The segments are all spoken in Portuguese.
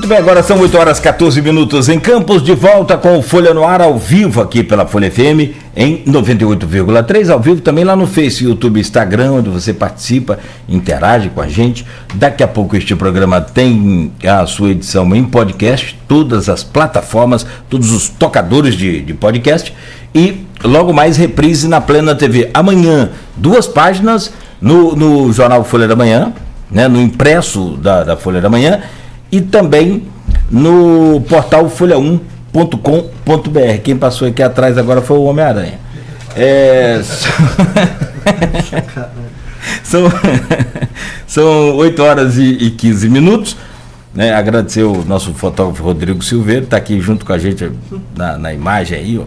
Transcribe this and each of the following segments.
Muito bem, agora são 8 horas 14 minutos em Campos, de volta com o Folha no Ar ao vivo aqui pela Folha FM em 98,3, ao vivo também lá no Face, YouTube, Instagram, onde você participa, interage com a gente. Daqui a pouco este programa tem a sua edição em podcast, todas as plataformas, todos os tocadores de podcast, e logo mais reprise na Plena TV. Amanhã, 2 páginas no jornal Folha da Manhã, né, no impresso da Folha da Manhã, e também no portal folha1.com.br. Quem passou aqui atrás agora foi o Homem-Aranha. São 8 horas e 15 minutos. Né? Agradecer o nosso fotógrafo Rodrigo Silveira, está aqui junto com a gente na imagem aí. Ó.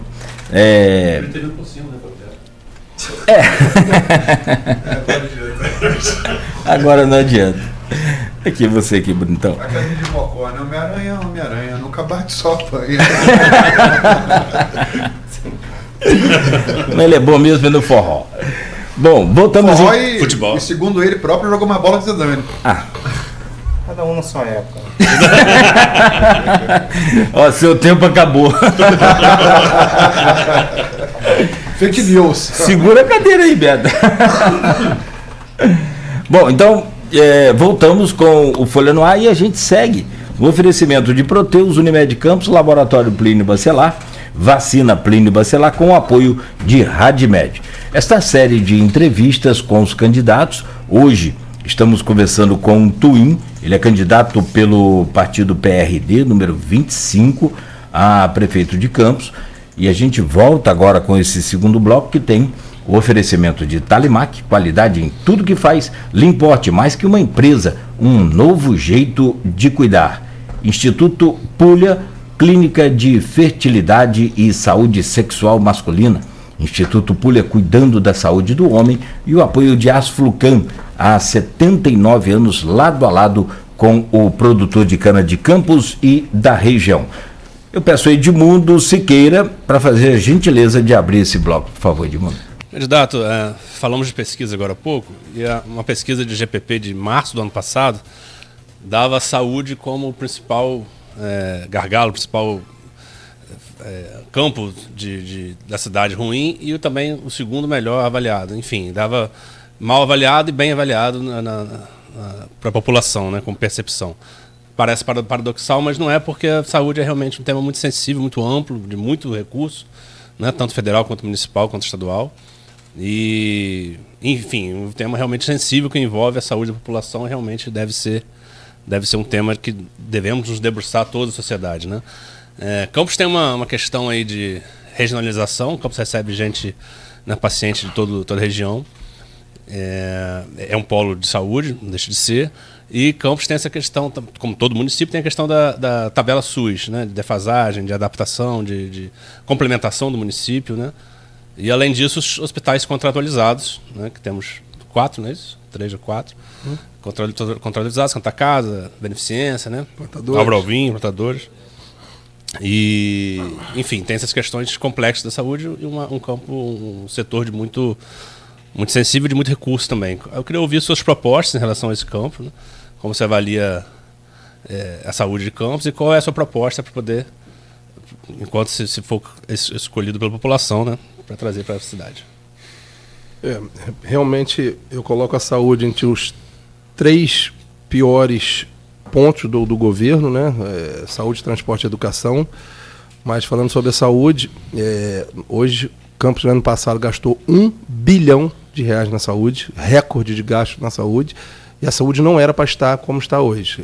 Agora não adianta. Aqui você aqui, bonitão. A carinha de mocó, né? Homem-Aranha, nunca bate sopa. Mas ele é bom mesmo no forró. Bom, voltamos forró em futebol. E segundo ele próprio, jogou mais bola que Zidane. Cada um na sua época. Ó, seu tempo acabou. Fake news. Segura a cadeira aí, Beto. Bom, então voltamos com o Folha no Ar e a gente segue o oferecimento de Proteus, Unimed Campos, Laboratório Plínio Bacelar, Vacina Plínio Bacelar, com o apoio de Radimed. Esta série de entrevistas com os candidatos, hoje estamos conversando com o Twin, ele é candidato pelo partido PRD, número 25, a prefeito de Campos, e a gente volta agora com esse segundo bloco que tem o oferecimento de Talimac, qualidade em tudo que faz, Limporte, mais que uma empresa, um novo jeito de cuidar. Instituto Pulha, Clínica de Fertilidade e Saúde Sexual Masculina. Instituto Pulha, cuidando da saúde do homem, e o apoio de Asflucan, há 79 anos, lado a lado com o produtor de cana de Campos e da região. Eu peço a Edmundo Siqueira para fazer a gentileza de abrir esse bloco, por favor, Edmundo. Candidato, falamos de pesquisa agora há pouco, e uma pesquisa de GPP de março do ano passado dava a saúde como o principal gargalo, o principal campo da cidade ruim, e também o segundo melhor avaliado. Enfim, dava mal avaliado e bem avaliado para a população, né, como percepção. Parece paradoxal, mas não é, porque a saúde é realmente um tema muito sensível, muito amplo, de muito recurso, né, tanto federal quanto municipal, quanto estadual. E, enfim, um tema realmente sensível que envolve a saúde da população, realmente deve ser um tema que devemos nos debruçar toda a sociedade, né? Campos tem uma questão aí de regionalização. Campos recebe gente, né, paciente de toda a região. É um polo de saúde, não deixa de ser. E Campos tem essa questão, como todo município, tem a questão da tabela SUS, né, de defasagem, de adaptação, de complementação do município, né? E, além disso, os hospitais contratualizados, né, que temos 4, não é isso? 3 ou 4. Contratualizados, Santa Casa, Beneficência, né? Álvaro Alvim, Portadores. E, enfim, tem essas questões complexas da saúde e um setor de muito sensível, de muito recurso também. Eu queria ouvir suas propostas em relação a esse campo, né? Como você avalia a saúde de Campos e qual é a sua proposta para poder, enquanto se for escolhido pela população, né, para trazer para a cidade. Realmente eu coloco a saúde entre os 3 piores pontos do governo, né? Saúde, transporte e educação. Mas falando sobre a saúde, hoje Campos, no ano passado, gastou R$1 bilhão na saúde, recorde de gasto na saúde, e a saúde não era para estar como está hoje.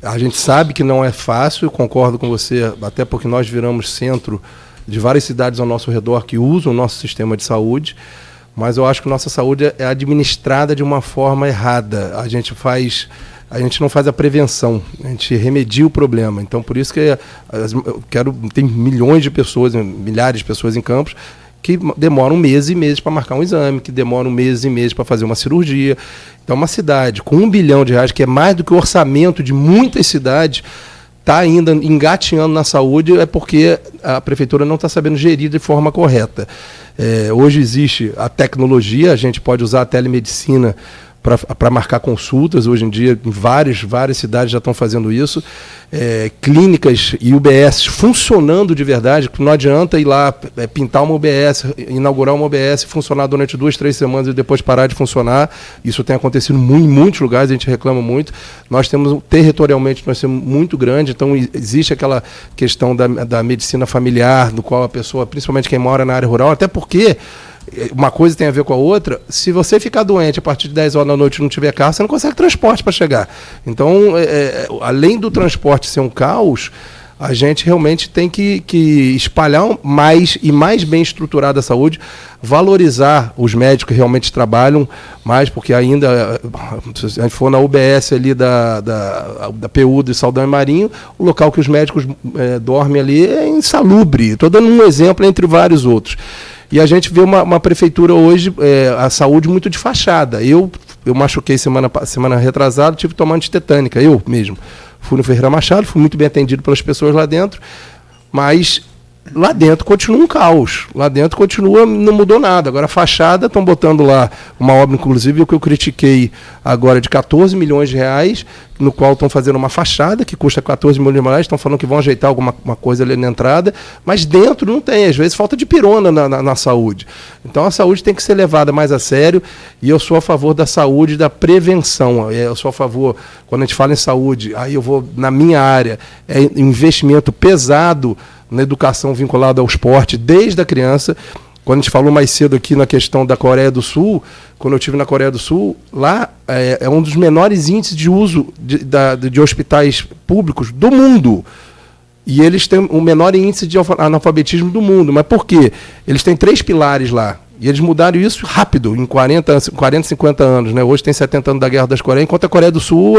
A gente sabe que não é fácil, eu concordo com você, até porque nós viramos centro de várias cidades ao nosso redor que usam o nosso sistema de saúde, mas eu acho que nossa saúde é administrada de uma forma errada. A gente não faz a prevenção, a gente remedia o problema. Então, por isso que tem milhões de pessoas, milhares de pessoas em Campos que demoram meses e meses para marcar um exame, que demoram meses e meses para fazer uma cirurgia. Então, uma cidade com R$1 bilhão, que é mais do que o orçamento de muitas cidades, está ainda engatinhando na saúde, é porque a prefeitura não está sabendo gerir de forma correta. Hoje existe a tecnologia, a gente pode usar a telemedicina para marcar consultas. Hoje em dia, em várias cidades já estão fazendo isso. Clínicas e UBS funcionando de verdade, porque não adianta ir lá pintar uma UBS, inaugurar uma UBS, funcionar durante 2, 3 semanas e depois parar de funcionar. Isso tem acontecido em muitos lugares, a gente reclama muito. Nós temos, territorialmente, nós somos muito grande, então existe aquela questão da medicina familiar, do qual a pessoa, principalmente quem mora na área rural, até porque uma coisa tem a ver com a outra. Se você ficar doente a partir de 10 horas da noite e não tiver carro, você não consegue transporte para chegar. Então, além do transporte ser um caos, a gente realmente tem que espalhar mais e mais bem estruturada a saúde, valorizar os médicos que realmente trabalham mais, porque ainda, se a gente for na UBS ali da PU de Saldanha e Marinho, o local que os médicos dormem ali é insalubre. Estou dando um exemplo entre vários outros. E a gente vê uma prefeitura hoje, a saúde muito de fachada. Eu machuquei semana retrasada, tive que tomar antitetânica, eu mesmo. Fui no Ferreira Machado, fui muito bem atendido pelas pessoas lá dentro, mas lá dentro continua um caos. Lá dentro continua, não mudou nada. Agora a fachada, estão botando lá uma obra, inclusive, que eu critiquei agora, de 14 milhões de reais, no qual estão fazendo uma fachada que custa 14 milhões de reais, estão falando que vão ajeitar alguma coisa ali na entrada, mas dentro não tem. Às vezes falta de pirona na saúde. Então a saúde tem que ser levada mais a sério, e eu sou a favor da saúde e da prevenção. Eu sou a favor, quando a gente fala em saúde, aí eu vou, na minha área, investimento pesado na educação vinculada ao esporte desde a criança. Quando a gente falou mais cedo aqui na questão da Coreia do Sul, quando eu estive na Coreia do Sul, lá é um dos menores índices de uso de hospitais públicos do mundo. E eles têm o menor índice de analfabetismo do mundo. Mas por quê? Eles têm 3 pilares lá. E eles mudaram isso rápido, em 40, 50 anos. Né? Hoje tem 70 anos da Guerra das Coreias, enquanto a Coreia do Sul,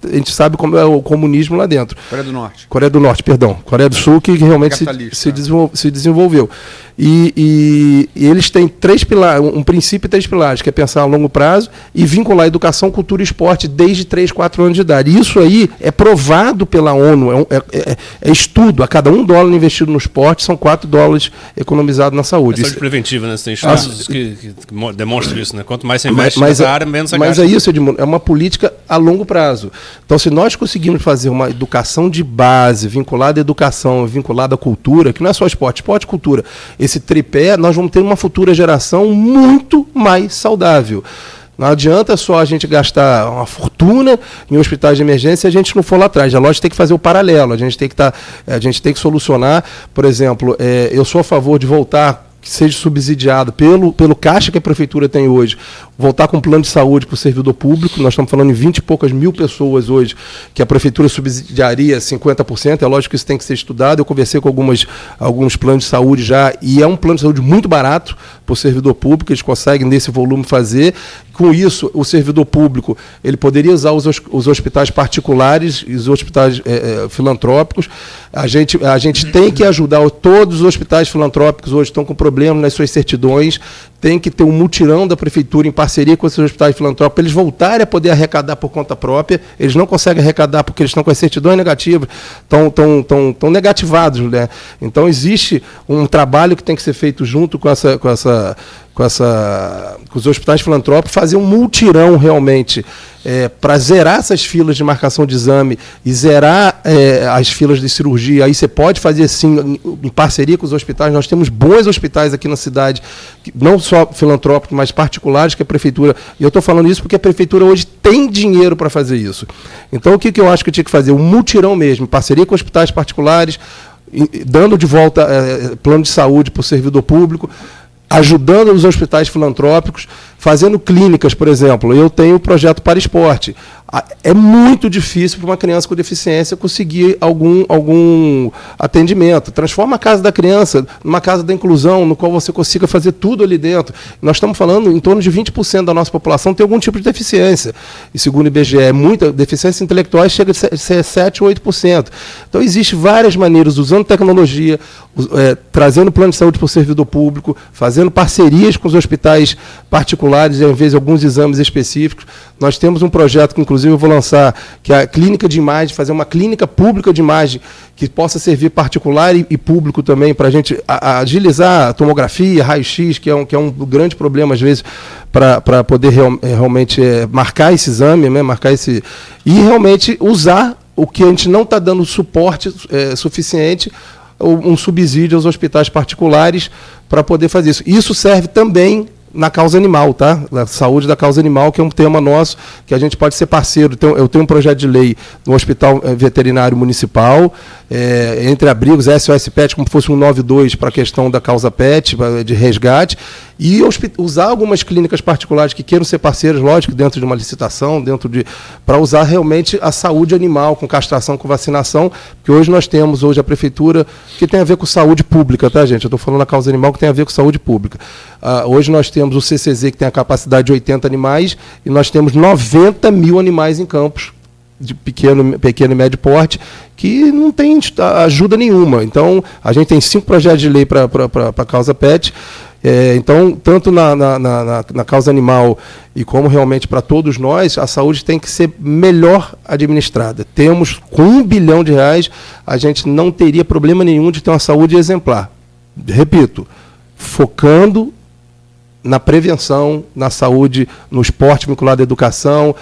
a gente sabe como é o comunismo lá dentro. Coreia do Norte. Coreia do Norte, perdão. Coreia do Sul, que realmente se desenvolveu. E eles têm 3 pilares, um princípio e 3 pilares, que é pensar a longo prazo e vincular educação, cultura e esporte desde 3, 4 anos de idade. Isso aí é provado pela ONU, é estudo. A cada $1 investido no esporte, são $4 economizados na saúde. Saúde preventiva, né? Você tem estudos que demonstram isso, né? Quanto mais você investe nessa área, menos você gasta. Mas é isso, Edmundo, é uma política a longo prazo. Então, se nós conseguirmos fazer uma educação de base, vinculada à educação, vinculada à cultura, que não é só esporte e cultura, esse tripé, nós vamos ter uma futura geração muito mais saudável. Não adianta só a gente gastar uma fortuna em hospitais de emergência se a gente não for lá atrás. A lógica tem que fazer o paralelo, a gente tem que solucionar. Por exemplo, eu sou a favor de voltar, que seja subsidiado pelo caixa que a prefeitura tem hoje, voltar com um plano de saúde para o servidor público. Nós estamos falando em 20 e poucas mil pessoas hoje que a prefeitura subsidiaria 50%. É lógico que isso tem que ser estudado. Eu conversei com alguns planos de saúde já, e é um plano de saúde muito barato para o servidor público, eles conseguem nesse volume fazer. Com isso, o servidor público ele poderia usar os hospitais particulares e os hospitais filantrópicos. A gente tem que ajudar todos os hospitais filantrópicos hoje estão com problemas nas suas certidões. Tem que ter um mutirão da prefeitura em parceria com esses hospitais filantrópicos, para eles voltarem a poder arrecadar por conta própria. Eles não conseguem arrecadar porque eles estão com as certidões negativas, estão negativados, né? Então existe um trabalho que tem que ser feito junto com os hospitais filantrópicos, fazer um mutirão realmente para zerar essas filas de marcação de exame e zerar as filas de cirurgia. Aí você pode fazer sim em parceria com os hospitais. Nós temos bons hospitais aqui na cidade, não só filantrópicos, mas particulares, que a prefeitura... E eu estou falando isso porque a prefeitura hoje tem dinheiro para fazer isso. Então o que eu acho que eu tinha que fazer? Um mutirão mesmo, em parceria com hospitais particulares, dando de volta plano de saúde para o servidor público, ajudando os hospitais filantrópicos, fazendo clínicas, por exemplo. Eu tenho o projeto para esporte. É muito difícil para uma criança com deficiência conseguir algum atendimento. Transforma a casa da criança numa casa da inclusão, no qual você consiga fazer tudo ali dentro. Nós estamos falando em torno de 20% da nossa população tem algum tipo de deficiência. E segundo o IBGE, muita deficiência intelectual chega a ser 7% ou 8%. Então, existem várias maneiras, usando tecnologia, trazendo plano de saúde para o servidor público, fazendo parcerias com os hospitais particulares, particulares, ao invés de alguns exames específicos. Nós temos um projeto que, inclusive, eu vou lançar, que é a clínica de imagem, fazer uma clínica pública de imagem que possa servir particular e público também, para a gente agilizar a tomografia, raio-x, que é um grande problema, às vezes, para poder realmente marcar esse exame, né, e realmente usar o que a gente não está dando suporte suficiente, um subsídio aos hospitais particulares para poder fazer isso. Isso serve também na causa animal, tá? Na saúde da causa animal, que é um tema nosso, que a gente pode ser parceiro. Então, eu tenho um projeto de lei no Hospital Veterinário Municipal, entre abrigos, SOS Pet, como se fosse um 92 para a questão da causa pet, de resgate, e usar algumas clínicas particulares que queiram ser parceiras, lógico, dentro de uma licitação, para usar realmente a saúde animal, com castração, com vacinação, porque hoje nós temos, a prefeitura, que tem a ver com saúde pública, tá, gente? Eu estou falando da causa animal, que tem a ver com saúde pública. Hoje nós temos o CCZ, que tem a capacidade de 80 animais, e nós temos 90 mil animais em campos, de pequeno e médio porte, que não tem ajuda nenhuma. Então, a gente tem 5 projetos de lei para a causa pet. Então, tanto na causa animal e como realmente para todos nós, a saúde tem que ser melhor administrada. Temos, com R$1 bilhão, a gente não teria problema nenhum de ter uma saúde exemplar. Repito, focando na prevenção, na saúde, no esporte vinculado à educação,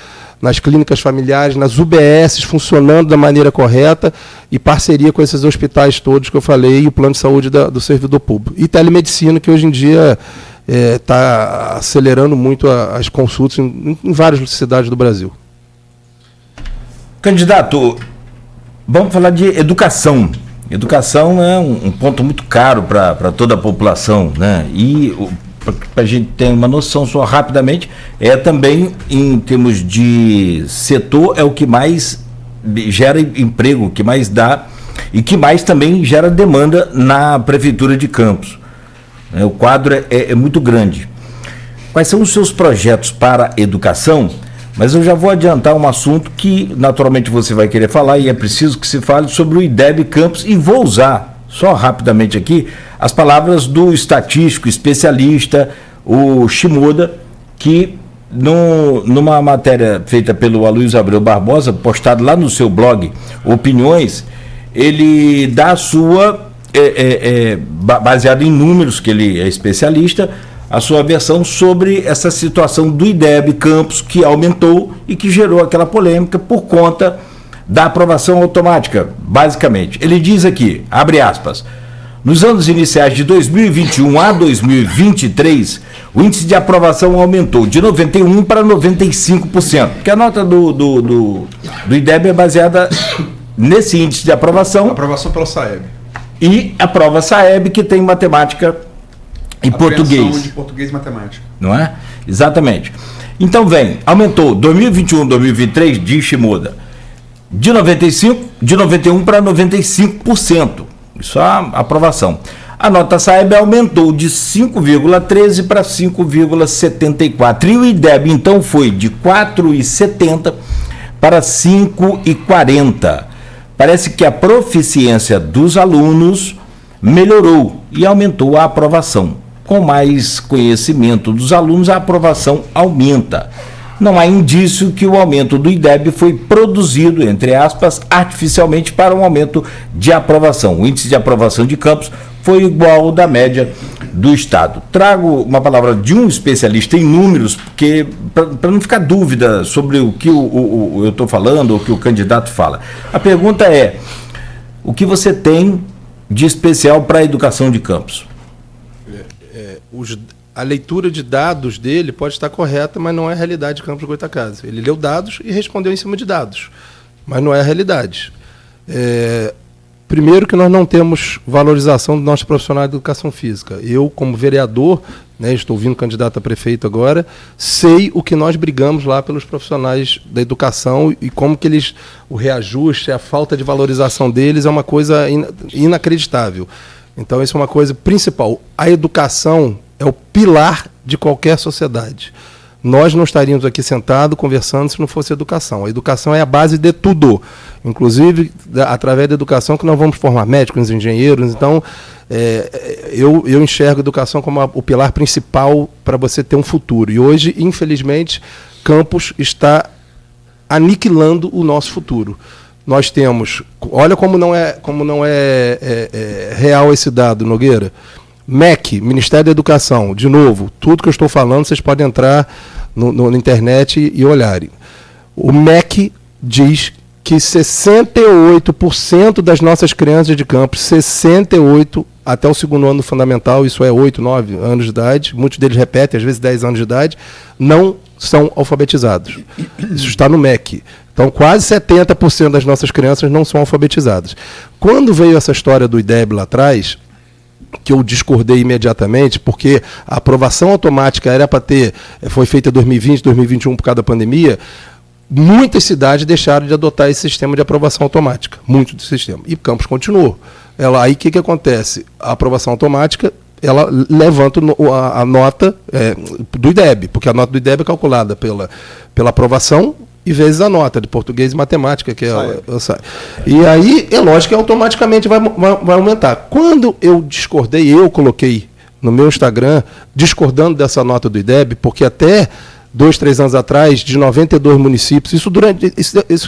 nas clínicas familiares, nas UBSs funcionando da maneira correta e parceria com esses hospitais todos que eu falei e o plano de saúde do servidor público. E telemedicina, que hoje em dia está acelerando muito as consultas em várias cidades do Brasil. Candidato, vamos falar de educação. Educação é um ponto muito caro para toda a população, né? E para a gente ter uma noção só rapidamente, também em termos de setor, é o que mais gera emprego, que mais dá e que mais também gera demanda na Prefeitura de Campos. O quadro é muito grande. Quais são os seus projetos para a educação? Mas eu já vou adiantar um assunto que naturalmente você vai querer falar e é preciso que se fale sobre o IDEB Campos, e vou usar só rapidamente aqui as palavras do estatístico especialista, o Shimoda, que numa matéria feita pelo Aloysio Abreu Barbosa, postada lá no seu blog Opiniões, ele dá a sua, baseado em números, que ele é especialista, a sua versão sobre essa situação do IDEB Campos, que aumentou e que gerou aquela polêmica por conta da aprovação automática, basicamente. Ele diz aqui, abre aspas, nos anos iniciais de 2021 a 2023, o índice de aprovação aumentou de 91% para 95%, porque a nota do IDEB é baseada nesse índice de aprovação. Aprovação pela SAEB. E a prova SAEB, que tem matemática e português. De português e matemática. Não é? Exatamente. Então aumentou 2021, 2023, diz Shimoda, de 91% para 95%. Isso é a aprovação. A nota SAEB aumentou de 5,13 para 5,74. E o IDEB, então, foi de 4,70 para 5,40. Parece que a proficiência dos alunos melhorou e aumentou a aprovação. Com mais conhecimento dos alunos, a aprovação aumenta. Não há indício que o aumento do IDEB foi produzido, entre aspas, artificialmente para um aumento de aprovação. O índice de aprovação de Campos foi igual ao da média do Estado. Trago uma palavra de um especialista em números, porque para não ficar dúvida sobre o que eu estou falando, ou o que o candidato fala. A pergunta é, o que você tem de especial para a educação de Campos? A leitura de dados dele pode estar correta, mas não é a realidade de Campos do Goytacazes. Ele leu dados e respondeu em cima de dados, mas não é a realidade. Primeiro que nós não temos valorização do nosso profissional de educação física. Eu, como vereador, né, estou vindo candidato a prefeito agora, sei o que nós brigamos lá pelos profissionais da educação e como que eles, o reajuste, a falta de valorização deles é uma coisa inacreditável. Então, isso é uma coisa principal. A educação é o pilar de qualquer sociedade. nós não estaríamos aqui sentados conversando se não fosse educação. A educação é a base de tudo, inclusive através da educação que nós vamos formar médicos, engenheiros. Então, eu enxergo a educação como o pilar principal para você ter um futuro. E hoje, infelizmente, Campos está aniquilando o nosso futuro. Nós temos, olha como não é real esse dado, Nogueira. MEC, Ministério da Educação, de novo, tudo que eu estou falando, vocês podem entrar na internet e olharem. O MEC diz que 68% das nossas crianças de Campos, 68% até o segundo ano fundamental, isso é 8, 9 anos de idade, muitos deles repetem, às vezes 10 anos de idade, não são alfabetizados. Isso está no MEC. Então, quase 70% das nossas crianças não são alfabetizadas. Quando veio essa história do IDEB lá atrás, que eu discordei imediatamente, porque a aprovação automática era para foi feita em 2020, 2021 por causa da pandemia, muitas cidades deixaram de adotar esse sistema de aprovação automática, muito do sistema. E Campos continuou. Aí o que acontece? A aprovação automática, ela levanta a nota do IDEB, porque a nota do IDEB é calculada pela aprovação e vezes a nota de português e matemática, que e aí é lógico que automaticamente vai aumentar. Quando eu discordei, eu coloquei no meu Instagram, discordando dessa nota do IDEB, porque até 2, 3 anos atrás, de 92 municípios, isso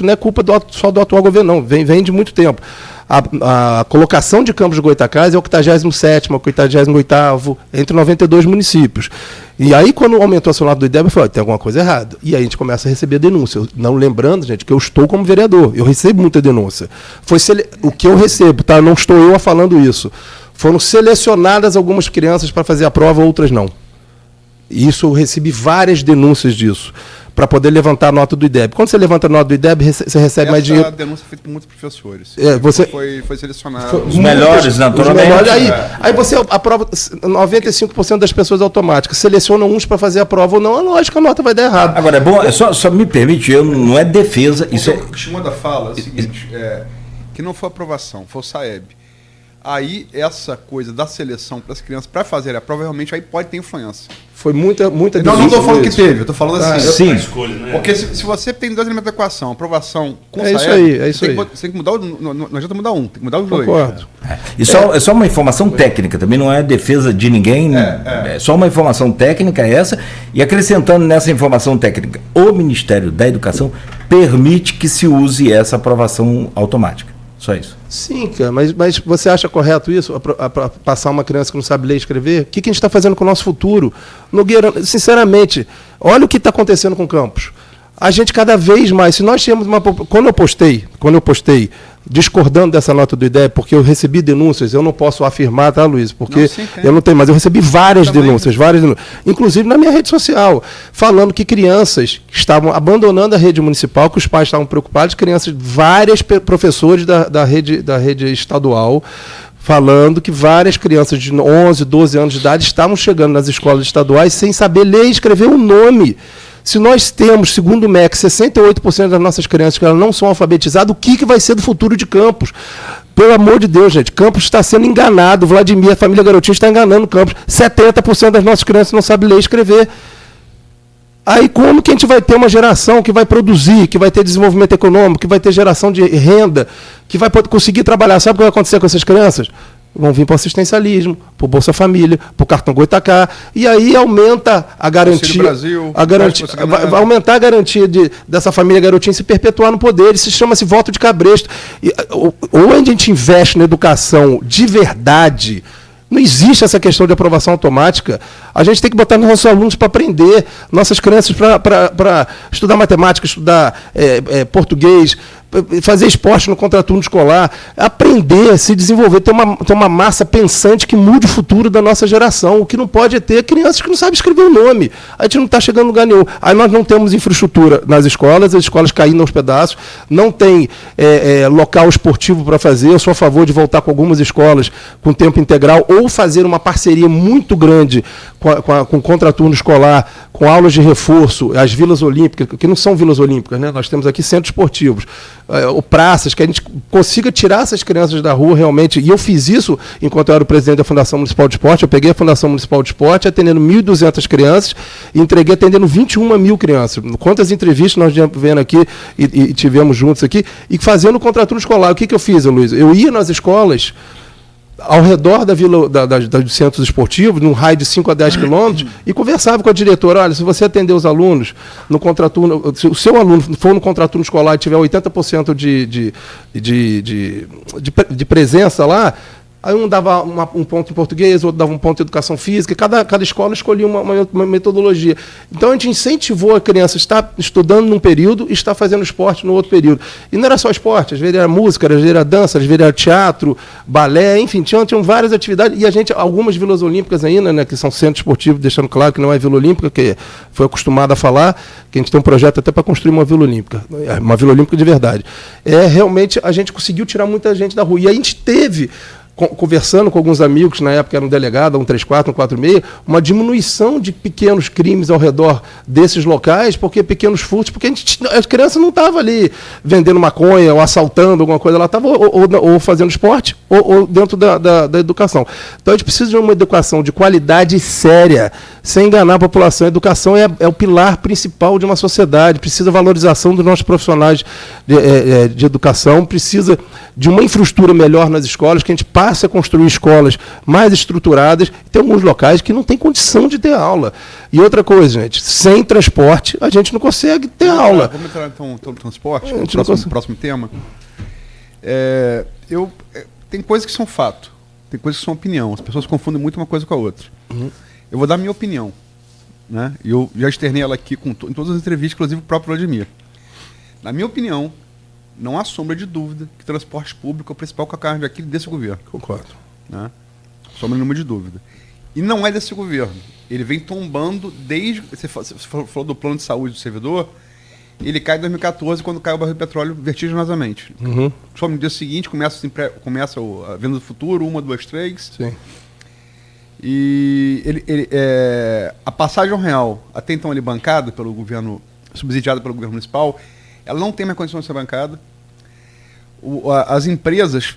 não é culpa só do atual governo, não, vem de muito tempo. A colocação de Campos do Goytacazes é o 87º, o 88º, entre 92 municípios. E aí, quando aumentou a nota do IDEB, eu falei, tem alguma coisa errada. E aí a gente começa a receber denúncia. Não lembrando, gente, que eu estou como vereador. Eu recebo muita denúncia. O que eu recebo, tá? Não estou eu falando isso. Foram selecionadas algumas crianças para fazer a prova, outras não. Isso eu recebi várias denúncias disso, para poder levantar a nota do IDEB. Quando você levanta a nota do IDEB, você recebe mais dinheiro. Essa denúncia foi feita por muitos professores. Foi selecionado. Os melhores, naturalmente. Aí você aprova 95% das pessoas automáticas. Seleciona uns para fazer a prova ou não, é lógico que a nota vai dar errado. Agora, é bom, só me permite, não é defesa. Isso o que o Shimoda fala é o seguinte, que não foi aprovação, foi o SAEB. Aí, essa coisa da seleção para as crianças, para fazer a prova, realmente aí pode ter influência. Foi muita Não estou falando que teve, eu estou falando assim. Sim. Escolha, né? Porque se você tem 2 elementos da equação, aprovação com SAEB, você tem que mudar, não adianta mudar um, tem que mudar os dois. Concordo. Isso é só uma informação técnica, também não é defesa de ninguém, é só uma informação técnica essa, e acrescentando nessa informação técnica, o Ministério da Educação permite que se use essa aprovação automática. Só isso. Sim, cara, mas você acha correto isso? Passar uma criança que não sabe ler e escrever? O que a gente está fazendo com o nosso futuro? Nogueira, sinceramente, olha o que está acontecendo com o Campos. A gente cada vez mais, se nós temos uma... Quando eu postei, discordando dessa nota do IDEB, porque eu recebi denúncias, eu não posso afirmar, tá, Luiz? Porque eu não tenho, mas eu recebi várias denúncias, inclusive na minha rede social, falando que crianças que estavam abandonando a rede municipal, que os pais estavam preocupados, vários professores da rede estadual, falando que várias crianças de 11, 12 anos de idade estavam chegando nas escolas estaduais sem saber ler e escrever o nome. Se nós temos, segundo o MEC, 68% das nossas crianças que elas não são alfabetizadas, o que vai ser do futuro de Campos? Pelo amor de Deus, gente, Campos está sendo enganado. Vladimir, a família Garotinho está enganando Campos. 70% das nossas crianças não sabem ler e escrever. Aí como que a gente vai ter uma geração que vai produzir, que vai ter desenvolvimento econômico, que vai ter geração de renda, que vai conseguir trabalhar? Sabe o que vai acontecer com essas crianças? Vão vir para o assistencialismo, para o Bolsa Família, para o cartão Goitacá, e aí aumenta a garantia. Brasil, vai aumentar a garantia dessa família Garotinho se perpetuar no poder. Isso chama-se voto de cabresto. Ou a gente investe na educação de verdade. Não existe essa questão de aprovação automática. A gente tem que botar nossos alunos para aprender, nossas crianças para estudar matemática, estudar português, fazer esporte no contraturno escolar, aprender, se desenvolver, ter uma massa pensante que mude o futuro da nossa geração. O que não pode é ter crianças que não sabem escrever o nome. A gente não está chegando em lugar nenhum. Aí nós não temos infraestrutura nas escolas, as escolas caindo aos pedaços, não tem local esportivo para fazer. Eu sou a favor de voltar com algumas escolas com tempo integral ou fazer uma parceria muito grande com o contraturno escolar, com aulas de reforço, as vilas olímpicas, que não são vilas olímpicas, né? Nós temos aqui centros esportivos. praças, que a gente consiga tirar essas crianças da rua realmente. E eu fiz isso enquanto eu era o presidente da Fundação Municipal de Esporte. Eu peguei a Fundação Municipal de Esporte atendendo 1.200 crianças e entreguei atendendo 21 mil crianças. Quantas entrevistas nós vendo aqui e tivemos juntos aqui, e fazendo contraturno escolar. O que eu fiz, Luiz? Eu ia nas escolas ao redor da vila, dos centros esportivos, num raio de 5 a 10 quilômetros, e conversava com a diretora: olha, se você atender os alunos no contraturno, se o seu aluno for no contraturno escolar e tiver 80% de presença lá, aí um dava um ponto em português, outro dava um ponto em educação física, cada escola escolhia uma metodologia. Então a gente incentivou a criança a estar estudando num período e estar fazendo esporte no outro período. E não era só esporte, às vezes era música, às vezes era dança, às vezes era teatro, balé, enfim, tinham várias atividades. E a gente, algumas vilas olímpicas ainda, né, que são centros esportivos, deixando claro que não é Vila Olímpica, que foi acostumado a falar, que a gente tem um projeto até para construir uma Vila Olímpica de verdade. Realmente a gente conseguiu tirar muita gente da rua. E a gente teve, conversando com alguns amigos, na época era um delegado, 134, 146, uma diminuição de pequenos crimes ao redor desses locais, porque pequenos furtos, porque a criança não estava ali vendendo maconha ou assaltando alguma coisa, ela estava ou fazendo esporte ou dentro da educação. Então a gente precisa de uma educação de qualidade séria, sem enganar a população. A educação é o pilar principal de uma sociedade, precisa valorização dos nossos profissionais de educação, precisa de uma infraestrutura melhor nas escolas, que a gente passe a construir escolas mais estruturadas. Tem alguns locais que não tem condição de ter aula. E outra coisa, gente, sem transporte a gente não consegue ter aula. Vamos entrar então no transporte, próximo tema. Tem coisas que são fato, tem coisas que são opinião. As pessoas confundem muito uma coisa com a outra. Eu vou dar minha opinião, né? Eu já externei ela aqui em todas as entrevistas, inclusive o próprio Vladimir. Na minha opinião, não há sombra de dúvida que transporte público é o principal calcanhar daquele desse governo. Concordo. Né? Sombra nenhuma de dúvida. E não é desse governo. Ele vem tombando desde... Você falou do plano de saúde do servidor. Ele cai em 2014, quando cai o barril de petróleo vertiginosamente. Só no dia seguinte começa a venda do futuro, 1, 2, 3. Sim. E a passagem real, até então ele bancada pelo governo, subsidiada pelo governo municipal, ela não tem mais condição de ser bancada. As empresas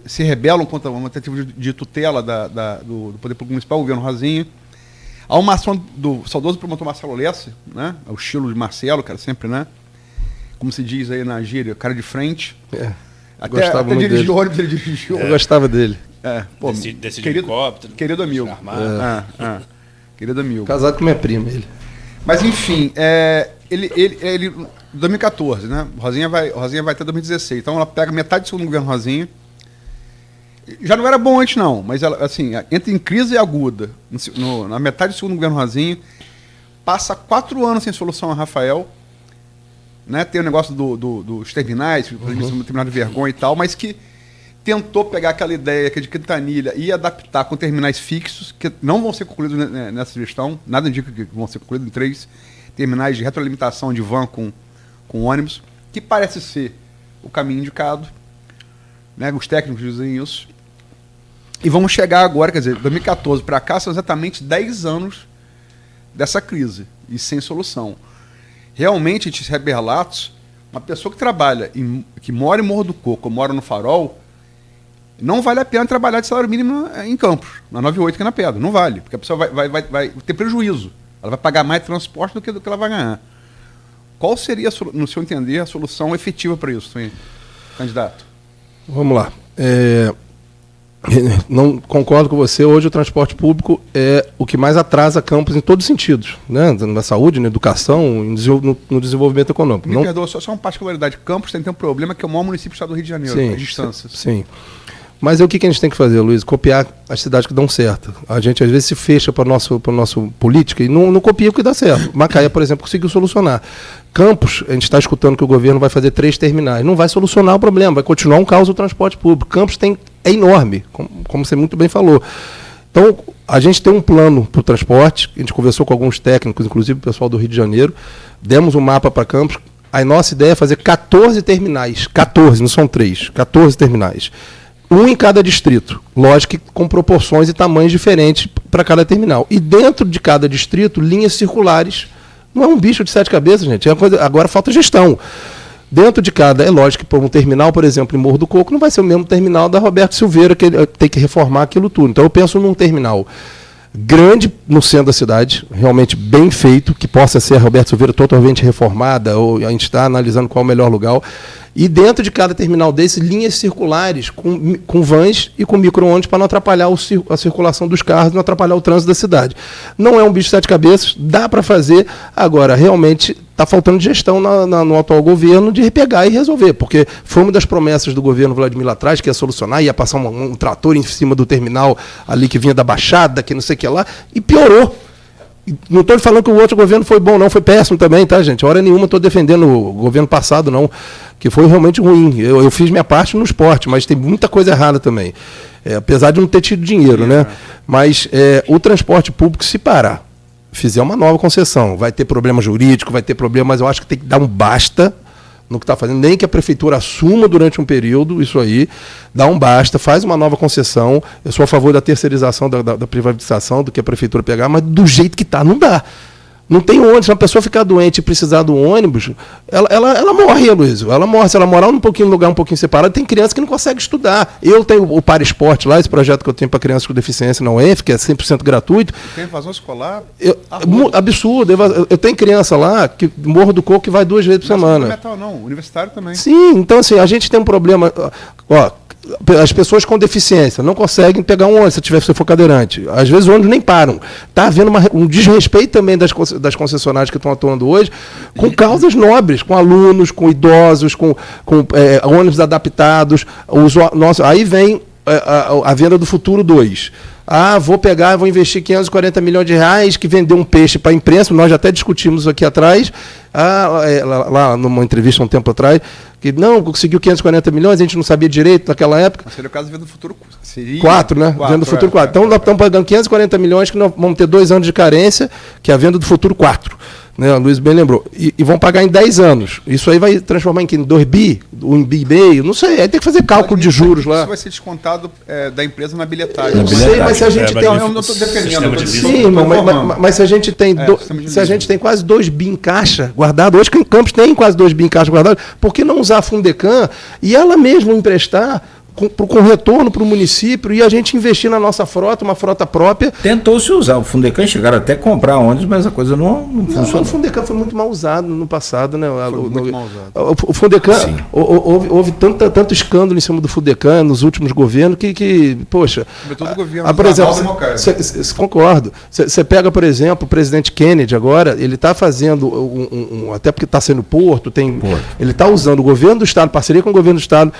se rebelam contra uma tentativa de tutela do Poder Público Municipal, o governo Rosinha. Há uma ação do saudoso promotor Marcelo Lessa, né? O estilo de Marcelo, cara, sempre, né? Como se diz aí na gíria, cara de frente. Até dirigir ônibus ele dirigiu. Eu gostava dele. Desse helicóptero. Querido amigo. Querido amigo. Casado com minha prima, ele. Mas enfim, ele 2014, né? Rosinha vai até 2016. Então ela pega metade do segundo governo Rosinha. Já não era bom antes, não, mas ela, assim, entra em crise aguda na metade do segundo governo Rosinha, passa 4 anos sem solução a Rafael, né? Tem o negócio dos terminais, um terminal de vergonha e tal, mas que tentou pegar aquela ideia que de Quintanilha e adaptar com terminais fixos, que não vão ser concluídos nessa gestão, nada indica que vão ser concluídos em 3 terminais de retroalimentação de van com ônibus, que parece ser o caminho indicado, né? Os técnicos dizem isso. E vamos chegar agora, quer dizer, 2014 para cá são exatamente 10 anos dessa crise e sem solução. Realmente, a gente recebe relatos, uma pessoa que trabalha, que mora em Morro do Coco, mora no Farol, não vale a pena trabalhar de salário mínimo em Campos, na 98 que é na Pedra. Não vale, porque a pessoa vai ter prejuízo. Ela vai pagar mais transporte do que ela vai ganhar. Qual seria, no seu entender, a solução efetiva para isso, candidato? Vamos lá. Não concordo com você. Hoje o transporte público é o que mais atrasa Campos em todos os sentidos, né? Na saúde, na educação, no desenvolvimento econômico. Me perdoa, só uma particularidade. Campos tem um problema que é o maior município do estado do Rio de Janeiro, as distâncias. Sim. Mas o que a gente tem que fazer, Luiz? Copiar as cidades que dão certo. A gente às vezes se fecha para a nossa política e não copia o que dá certo. Macaé, por exemplo, conseguiu solucionar. Campos, a gente está escutando que o governo vai fazer 3 terminais. Não vai solucionar o problema, vai continuar um caos do transporte público. Campos é enorme, como você muito bem falou. Então, a gente tem um plano para o transporte, a gente conversou com alguns técnicos, inclusive o pessoal do Rio de Janeiro, demos um mapa para Campos. A nossa ideia é fazer 14 terminais. 14, não são 3, 14 terminais. 1 em cada distrito, lógico que com proporções e tamanhos diferentes para cada terminal. E dentro de cada distrito, linhas circulares. Não é um bicho de 7 cabeças, gente. Agora falta gestão. Dentro de cada, é lógico que por um terminal, por exemplo, em Morro do Coco, não vai ser o mesmo terminal da Roberto Silveira, que ele tem que reformar aquilo tudo. Então eu penso num terminal grande no centro da cidade, realmente bem feito, que possa ser a Roberto Silveira totalmente reformada, ou a gente está analisando qual é o melhor lugar. E dentro de cada terminal desse, linhas circulares com vans e com micro-ônibus para não atrapalhar a circulação dos carros, não atrapalhar o trânsito da cidade. Não é um bicho de sete cabeças, dá para fazer. Agora, realmente, está faltando gestão no atual governo de pegar e resolver, porque foi uma das promessas do governo Vladimir lá atrás, que ia solucionar, ia passar um trator em cima do terminal ali que vinha da Baixada, que não sei o que lá, e piorou. Não estou falando que o outro governo foi bom, não, foi péssimo também, tá, gente? Hora nenhuma estou defendendo o governo passado, não, que foi realmente ruim. Eu fiz minha parte no esporte, mas tem muita coisa errada também. Apesar de não ter tido dinheiro, né? Mas o transporte público, se parar, fizer uma nova concessão, vai ter problema jurídico, vai ter problema, mas eu acho que tem que dar um basta no que está fazendo, nem que a prefeitura assuma durante um período isso aí, dá um basta, faz uma nova concessão. Eu sou a favor da terceirização, da privatização, do que a prefeitura pegar, mas do jeito que está, não dá. Não tem ônibus. Se uma pessoa ficar doente e precisar do ônibus, ela morre, Luísio. Ela morre. Se ela morar num lugar um pouquinho separado, tem criança que não consegue estudar. Eu tenho o Para Esporte lá, esse projeto que eu tenho para crianças com deficiência na UENF, que é 100% gratuito. Tem evasão escolar? Absurdo. Eu tenho criança lá, que Morro do Coco, que vai 2 vezes por semana. Não é metal, não. Universitário também. Sim, então assim, a gente tem um problema. Ó, as pessoas com deficiência não conseguem pegar um ônibus se for cadeirante. Às vezes os ônibus nem param. Está havendo um desrespeito também das concessionárias que estão atuando hoje, com causas nobres, com alunos, com idosos, com ônibus adaptados. Aí vem a venda do Futuro 2. Vou investir 540 milhões de reais, que vendeu um peixe para a imprensa, nós já até discutimos aqui atrás, lá numa entrevista um tempo atrás, que não, conseguiu 540 milhões, a gente não sabia direito naquela época. Seria o caso da venda do Futuro 4, né? Venda do Futuro 4. Então nós estamos pagando 540 milhões, que nós vamos ter 2 anos de carência, que é a venda do Futuro 4. Né, o Luiz bem lembrou. E vão pagar em 10 anos. Isso aí vai transformar em 2 bi, 1 bi e meio, não sei. Aí tem que fazer cálculo de juros lá. Isso vai ser descontado da empresa na bilhetagem. Não sei, mas se a gente tem... Eu não estou defendendo. Sim, mas se a gente tem se a gente tem quase 2 bi em caixa guardado, hoje que em Campos tem quase 2 bi em caixa guardado, por que não usar a Fundecam e ela mesma emprestar com retorno para o município e a gente investir na nossa frota, uma frota própria? Tentou-se usar o Fundecam, chegaram até a comprar ônibus, mas a coisa não funcionou. O Fundecam foi muito mal usado no passado, né? Muito mal usado. O Fundecam, houve tanto escândalo em cima do Fundecam nos últimos governos que poxa... Todo governo por exemplo, concordo. Você pega, por exemplo, o presidente Kennedy agora, ele está fazendo, até porque está sendo Porto, ele está usando o governo do Estado, parceria com o governo do Estado,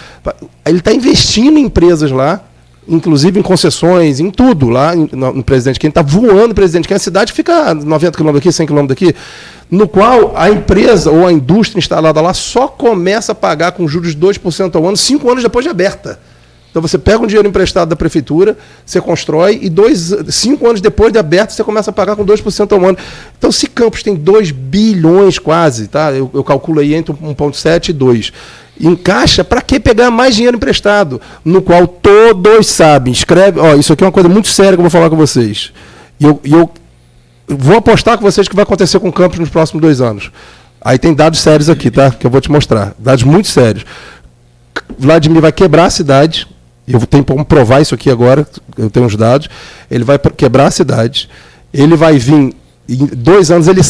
ele está investindo em empresas lá, inclusive em concessões, em tudo lá no Presidente Kennedy, está voando o Presidente Kennedy, a cidade fica 90 km daqui, 100 km daqui, no qual a empresa ou a indústria instalada lá só começa a pagar com juros de 2% ao ano 5 anos depois de aberta. Então você pega um dinheiro emprestado da prefeitura, você constrói e 5 anos depois de aberto você começa a pagar com 2% ao ano. Então se Campos tem 2 bilhões quase, tá? Eu calculo aí entre 1,7 e 2. Em caixa, para que pegar mais dinheiro emprestado? No qual todos sabem, isso aqui é uma coisa muito séria que eu vou falar com vocês. E eu vou apostar com vocês que vai acontecer com o Campos nos próximos 2 anos. Aí tem dados sérios aqui, tá? Que eu vou te mostrar. Dados muito sérios. Vladimir vai quebrar a cidade. Eu tenho como provar isso aqui agora. Eu tenho os dados. Ele vai quebrar a cidade. Ele vai vir, em 2 anos ele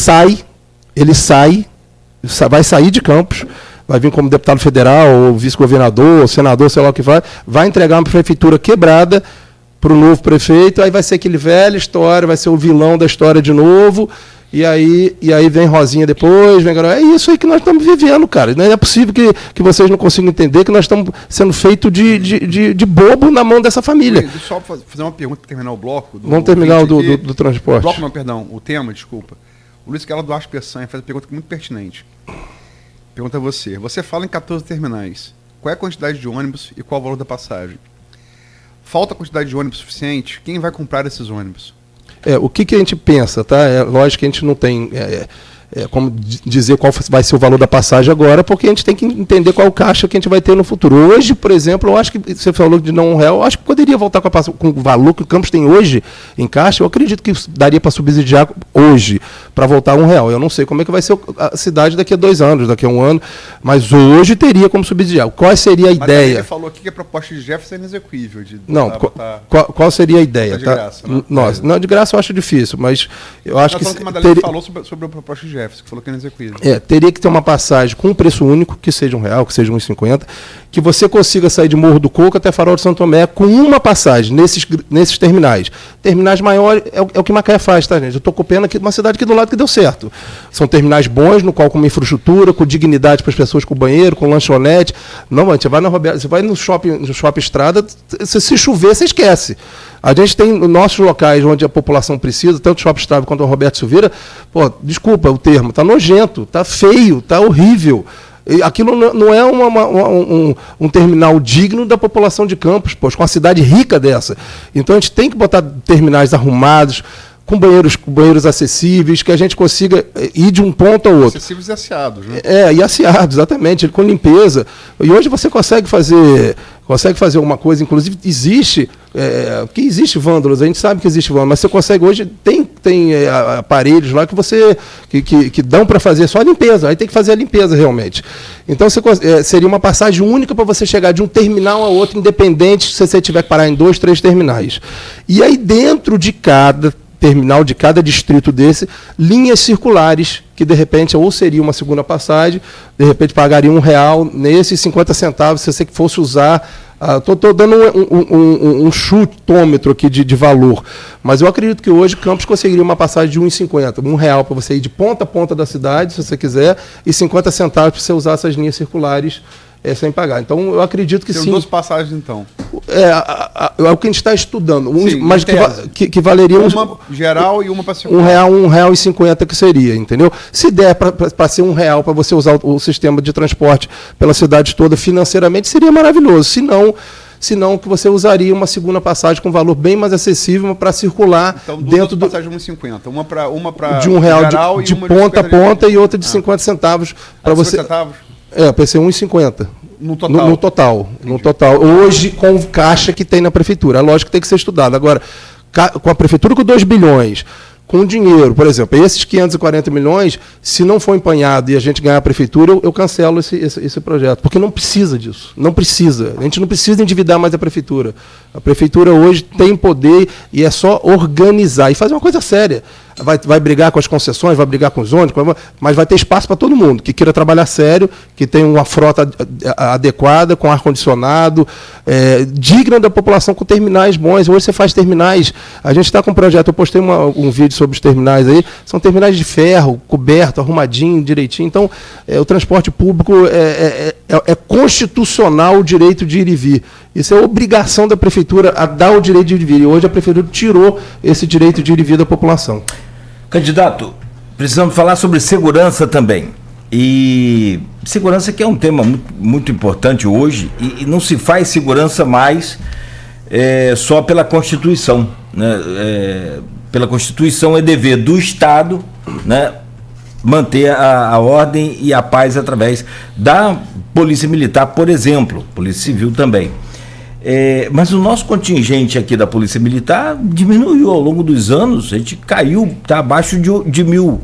vai sair de Campos. Vai vir como deputado federal, ou vice-governador, ou senador, sei lá o que vai entregar uma prefeitura quebrada para o novo prefeito, aí vai ser aquele velha história, vai ser o vilão da história de novo, e aí vem Rosinha depois, é isso aí que nós estamos vivendo, cara. Não é possível que vocês não consigam entender que nós estamos sendo feitos de bobo na mão dessa família. Deixa eu só fazer uma pergunta para terminar o bloco. Vamos terminar o do transporte. O bloco não, perdão, o tema, desculpa. O Luiz Carlos Duarte Peçanha faz uma pergunta muito pertinente. Pergunta a você. Você fala em 14 terminais. Qual é a quantidade de ônibus e qual o valor da passagem? Falta quantidade de ônibus suficiente? Quem vai comprar esses ônibus? O que a gente pensa, tá? Lógico que a gente não tem como dizer qual vai ser o valor da passagem agora, porque a gente tem que entender qual caixa que a gente vai ter no futuro. Hoje, por exemplo, eu acho que você falou de não R$1, eu acho que poderia voltar com o valor que o Campos tem hoje em caixa. Eu acredito que daria para subsidiar hoje, para voltar a R$1. Eu não sei como é que vai ser a cidade daqui a 2 anos, daqui a 1 ano, mas hoje teria como subsidiar. Qual seria a ideia? Ele falou aqui que a proposta de Jefferson é inexequível. Não, qual seria a ideia? De graça, né? Não, de graça eu acho difícil, mas eu acho que... A Madalena falou sobre a proposta de Jefferson, que falou que é inexequível. Teria que ter uma passagem com um preço único, que seja R$1, que seja R$1,50, que você consiga sair de Morro do Coco até Farol de Santo Tomé com uma passagem nesses terminais. Terminais maiores é o que Macaé faz, tá, gente? Eu estou copiando aqui uma cidade aqui do lado que deu certo. São terminais bons, no qual com uma infraestrutura, com dignidade para as pessoas, com banheiro, com lanchonete. Não, mano, você vai no shopping Estrada, se chover, você esquece. A gente tem nossos locais onde a população precisa, tanto o Shopping Estrada quanto o Roberto Silveira, desculpa o termo, está nojento, está feio, está horrível. Aquilo não é um terminal digno da população de Campos, com uma cidade rica dessa. Então a gente tem que botar terminais arrumados, com banheiros acessíveis, que a gente consiga ir de um ponto ao outro. Acessíveis e asseados, né? E asseados, exatamente, com limpeza. E hoje você consegue fazer alguma coisa, inclusive existe vândalos, a gente sabe que existe vândalos, mas você consegue, hoje tem aparelhos lá que dão para fazer só a limpeza, aí tem que fazer a limpeza realmente. Então seria uma passagem única para você chegar de um terminal a outro, independente se você tiver que parar em 2, 3 terminais. E aí dentro de cada terminal, de cada distrito desse, linhas circulares, que de repente ou seria uma segunda passagem, de repente pagaria R$1 nesses 50 centavos, se você fosse usar. Estou dando um chutômetro aqui de valor, mas eu acredito que hoje Campos conseguiria uma passagem de R$1,50, R$1 para você ir de ponta a ponta da cidade, se você quiser, e 50 centavos para você usar essas linhas circulares sem pagar. Então, eu acredito que sim. Tem 2 passagens, então. É o que a gente está estudando, sim, mas que valeria uma geral e uma para circular. R$1,50 que seria, entendeu? Se der para ser R$1 para você usar o sistema de transporte pela cidade toda financeiramente, seria maravilhoso. Se não, que você usaria uma segunda passagem com valor bem mais acessível para circular então, dentro do... passagens de R$1,50. Uma para de R$1 geral de ponta a ponta e outra de 50 centavos para você... 50 centavos? Para ser R$1,50. No total? No total. Hoje, com caixa que tem na prefeitura. É lógico que tem que ser estudado. Agora, com a prefeitura com 2 bilhões, com dinheiro, por exemplo, esses 540 milhões, se não for empanhado e a gente ganhar a prefeitura, eu cancelo esse projeto. Porque não precisa disso. Não precisa. A gente não precisa endividar mais a prefeitura. A prefeitura hoje tem poder e é só organizar e fazer uma coisa séria. Vai brigar com as concessões, vai brigar com os ônibus, mas vai ter espaço para todo mundo que queira trabalhar sério, que tenha uma frota adequada, com ar-condicionado, digna da população, com terminais bons. Hoje você faz terminais, a gente está com um projeto, eu postei um vídeo sobre os terminais aí, são terminais de ferro, coberto, arrumadinho, direitinho. Então, o transporte público é constitucional o direito de ir e vir. Isso é obrigação da prefeitura a dar o direito de ir e vir. E hoje a prefeitura tirou esse direito de ir e vir da população. Candidato, precisamos falar sobre segurança também. E segurança que é um tema muito, muito importante hoje, e não se faz segurança mais só pela Constituição, né? Pela Constituição é dever do Estado, né, manter a ordem e a paz através da Polícia Militar, por exemplo, Polícia Civil também. Mas o nosso contingente aqui da Polícia Militar diminuiu ao longo dos anos, a gente caiu, está abaixo de 1.000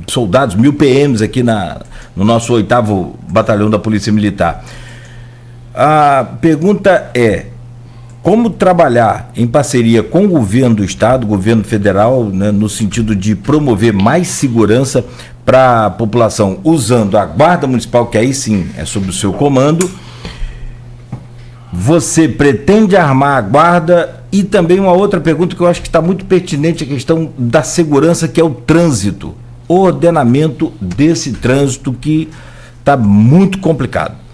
soldados, 1.000 PMs aqui no nosso 8º Batalhão da Polícia Militar. A pergunta é, como trabalhar em parceria com o governo do Estado, governo federal, né, no sentido de promover mais segurança para a população, usando a Guarda Municipal, que aí sim é sob o seu comando. Você pretende armar a guarda? E também uma outra pergunta que eu acho que está muito pertinente, a questão da segurança, que é o trânsito, o ordenamento desse trânsito que está muito complicado.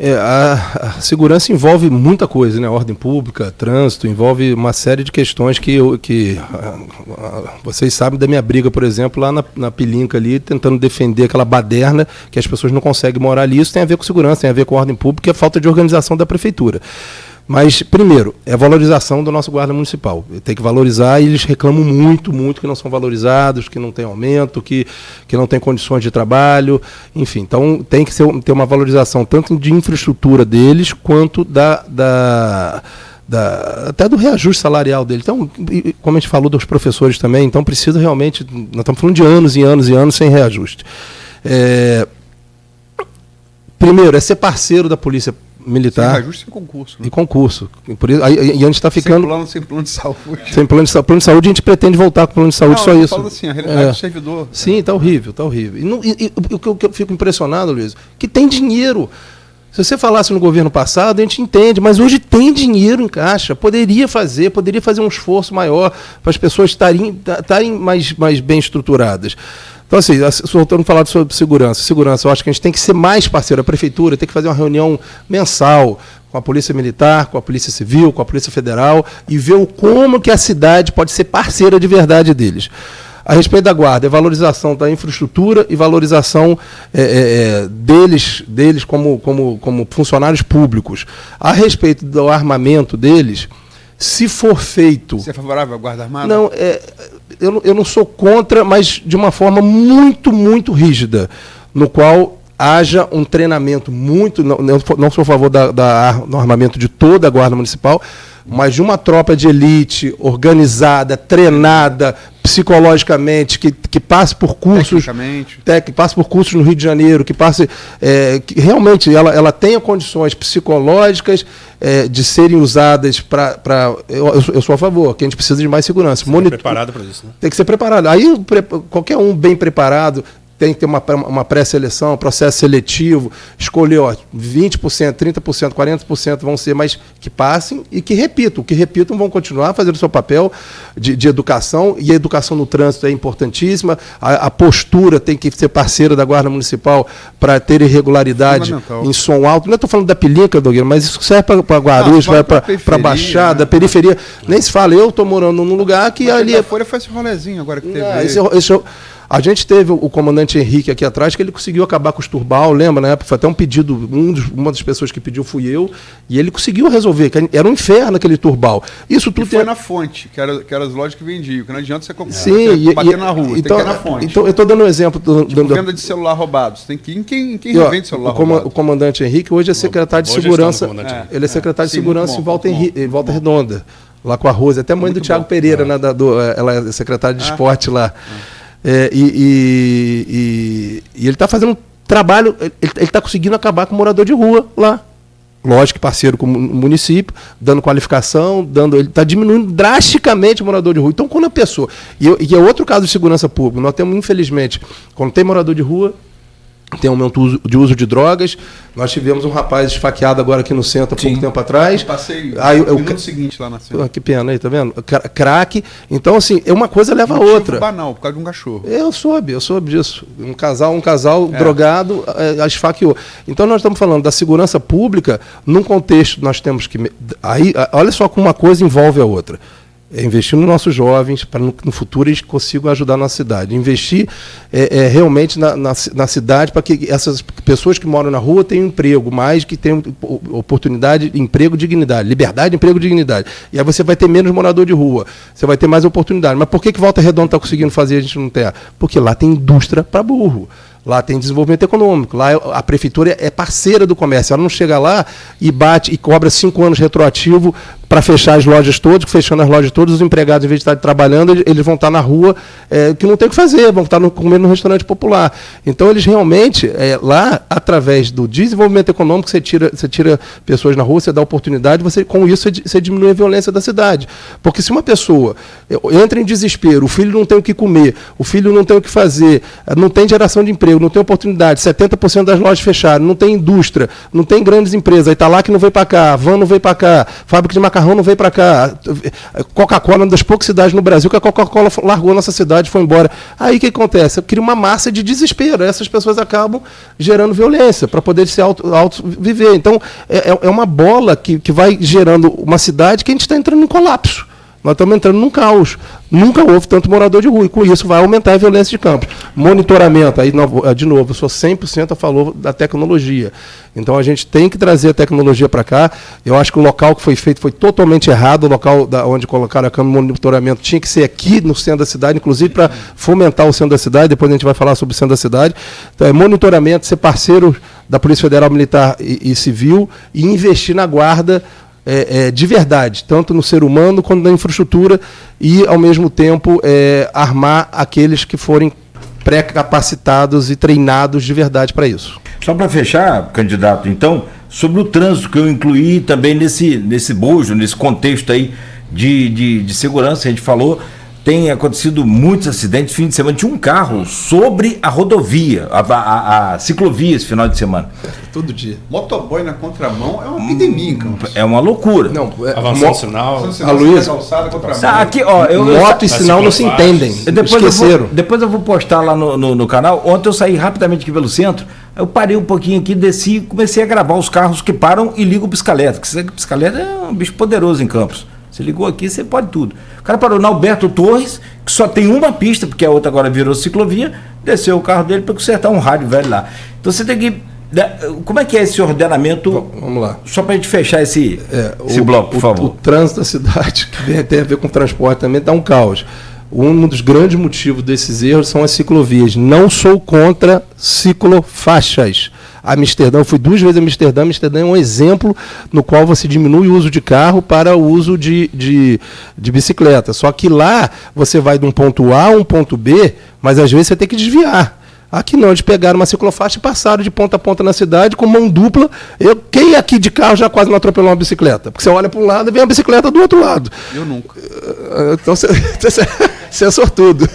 A segurança envolve muita coisa, né? Ordem pública, trânsito, envolve uma série de questões que vocês sabem da minha briga, por exemplo, lá na Pilinca ali, tentando defender aquela baderna que as pessoas não conseguem morar ali. Isso tem a ver com segurança, tem a ver com ordem pública e a falta de organização da prefeitura. Mas, primeiro, é a valorização do nosso guarda municipal. Tem que valorizar, e eles reclamam muito que não são valorizados, que não tem aumento, que não tem condições de trabalho, enfim. Então, tem que ter uma valorização tanto de infraestrutura deles, quanto até do reajuste salarial deles. Então, como a gente falou dos professores também, então precisa realmente, nós estamos falando de anos e anos e anos sem reajuste. Primeiro, é ser parceiro da Polícia Militar. Sem reajuste, sem concurso. Né? E concurso. Por isso, e a gente está ficando... Sem plano de saúde. Sem plano de saúde. Plano de saúde, a gente pretende voltar com o plano de saúde, só isso. Falando assim, a realidade do servidor. Sim, está horrível, está horrível. E o que eu fico impressionado, Luiz, que tem dinheiro. Se você falasse no governo passado, a gente entende, mas hoje tem dinheiro em caixa. Poderia fazer um esforço maior para as pessoas estarem mais bem estruturadas. Então, assim, voltando a falar sobre segurança. Segurança, eu acho que a gente tem que ser mais parceiro. A prefeitura tem que fazer uma reunião mensal com a Polícia Militar, com a Polícia Civil, com a Polícia Federal, e ver como que a cidade pode ser parceira de verdade deles. A respeito da guarda, é valorização da infraestrutura e valorização deles como funcionários públicos. A respeito do armamento deles, se for feito... Você é favorável à guarda armada? Não, eu não sou contra, mas de uma forma muito rígida, no qual haja um treinamento muito... Não sou a favor do armamento de toda a Guarda Municipal, mas de uma tropa de elite, organizada, treinada, psicologicamente, que passe por cursos... Que passe por cursos no Rio de Janeiro, que passe... que realmente ela tenha condições psicológicas de serem usadas para... Eu sou a favor, que a gente precisa de mais segurança. Tem que ser preparado para isso, né? Tem que ser preparado. Aí qualquer um bem preparado... Tem que ter uma pré-seleção, processo seletivo, escolher 20%, 30%, 40% vão ser, mas que passem e que repitam, vão continuar fazendo o seu papel de educação, e a educação no trânsito é importantíssima, a postura tem que ser parceira da Guarda Municipal para ter irregularidade em som alto. Não estou falando da Pilinca, Dogueira, mas isso serve para Guarulhos, para Baixada, né? Periferia. Nem se fala, eu estou morando num lugar que ali... A Folha faz esse rolezinho agora que teve. A gente teve o comandante Henrique aqui atrás, que ele conseguiu acabar com os turbal, lembra, né? Foi até um pedido, uma das pessoas que pediu fui eu, e ele conseguiu resolver, que era um inferno aquele turbal. Isso tudo foi na fonte, que era as lojas que vendiam, que não adianta você comprar, você bater na rua, então, tem que ir na fonte. Então, eu estou dando um exemplo. Venda de celular roubado, você tem que ir em quem revende celular roubado. O comandante Henrique hoje é secretário de segurança, ele é secretário de segurança em Volta Redonda, lá com a Rose, até mãe do Thiago Pereira, ela é secretária de esporte lá. E ele está fazendo um trabalho, ele está conseguindo acabar com o morador de rua lá. Lógico, parceiro com o município, dando qualificação, ele está diminuindo drasticamente o morador de rua. Então, quando a pessoa... E é outro caso de segurança pública. Nós temos, infelizmente, quando tem morador de rua, tem aumento de uso de drogas. Nós tivemos um rapaz esfaqueado agora aqui no centro há pouco tempo atrás. Eu passei no minuto seguinte lá na cena. Que pena aí, tá vendo? Crack. Então, assim, uma coisa leva a outra. Banal, por causa de um cachorro. Eu soube disso. Um casal drogado esfaqueou. Então, nós estamos falando da segurança pública num contexto, nós temos que... Aí, olha só como uma coisa envolve a outra. Investir nos nossos jovens, para no futuro eles consigam ajudar a nossa cidade. Investir realmente na cidade, para que essas pessoas que moram na rua tenham emprego, mais que tenham oportunidade de emprego, dignidade. Liberdade, emprego, dignidade. E aí você vai ter menos morador de rua, você vai ter mais oportunidade. Mas por que Volta Redonda está conseguindo fazer e a gente não tem? Porque lá tem indústria para burro. Lá tem desenvolvimento econômico, lá a prefeitura é parceira do comércio, ela não chega lá e bate e cobra 5 anos retroativo para fechar as lojas todas, fechando as lojas todas, os empregados, em vez de estar trabalhando, eles vão estar na rua, que não tem o que fazer, vão estar comendo no restaurante popular. Então, eles realmente, lá, através do desenvolvimento econômico, você tira pessoas na rua, você dá oportunidade, com isso você diminui a violência da cidade. Porque se uma pessoa entra em desespero, o filho não tem o que comer, o filho não tem o que fazer, não tem geração de emprego, não tem oportunidade, 70% das lojas fecharam, não tem indústria, não tem grandes empresas, aí está lá que não veio para cá, a van não veio para cá, fábrica de macarrão não veio para cá, Coca-Cola, uma das poucas cidades no Brasil que a Coca-Cola largou nossa cidade, foi embora. Aí o que acontece? Cria uma massa de desespero, essas pessoas acabam gerando violência para poder se auto-viver. Então, é uma bola que vai gerando uma cidade que a gente está entrando em colapso. Nós estamos entrando num caos. Nunca houve tanto morador de rua, e com isso vai aumentar a violência de campo. Monitoramento, aí de novo, eu sou 100% a favor da tecnologia. Então a gente tem que trazer a tecnologia para cá. Eu acho que o local que foi feito foi totalmente errado, o local onde colocaram a câmera de monitoramento tinha que ser aqui no centro da cidade, inclusive para fomentar o centro da cidade, depois a gente vai falar sobre o centro da cidade. Então, monitoramento, ser parceiro da Polícia Federal Militar e Civil e investir na guarda de verdade, tanto no ser humano quanto na infraestrutura e, ao mesmo tempo, armar aqueles que forem pré-capacitados e treinados de verdade para isso. Só para fechar, candidato, então, sobre o trânsito que eu incluí também nesse bojo, nesse contexto aí de segurança, a gente falou, tem acontecido muitos acidentes, fim de semana, tinha um carro sobre a rodovia, a ciclovia esse final de semana. Todo dia. Motoboy na contramão é uma epidemia, Campos. É uma loucura. Não, avançando o sinal. A Luiz, aqui, ó, moto e sinal não se entendem. Depois eu vou postar lá no canal. Ontem eu saí rapidamente aqui pelo centro, eu parei um pouquinho aqui, desci e comecei a gravar os carros que param e ligam o pisca-alerta. Porque o pisca-alerta é um bicho poderoso em Campos. Você ligou aqui, você pode tudo. O cara parou na Alberto Torres, que só tem uma pista, porque a outra agora virou ciclovia, desceu o carro dele para consertar um rádio velho lá. Então você tem que... Como é que é esse ordenamento? Vamos lá. Só para a gente fechar esse bloco, por favor. O trânsito da cidade, que tem a ver com transporte, também está um caos. Um dos grandes motivos desses erros são as ciclovias. Não sou contra ciclofaixas. Amsterdã, eu fui 2 vezes a Amsterdã. Amsterdã é um exemplo no qual você diminui o uso de carro para o uso de bicicleta. Só que lá você vai de um ponto A a um ponto B, mas às vezes você tem que desviar. Aqui não, eles pegaram uma ciclofaixa e passaram de ponta a ponta na cidade com mão dupla. Quem aqui de carro já quase não atropelou uma bicicleta? Porque você olha para um lado e vem a bicicleta do outro lado. Eu nunca. Então você é sortudo.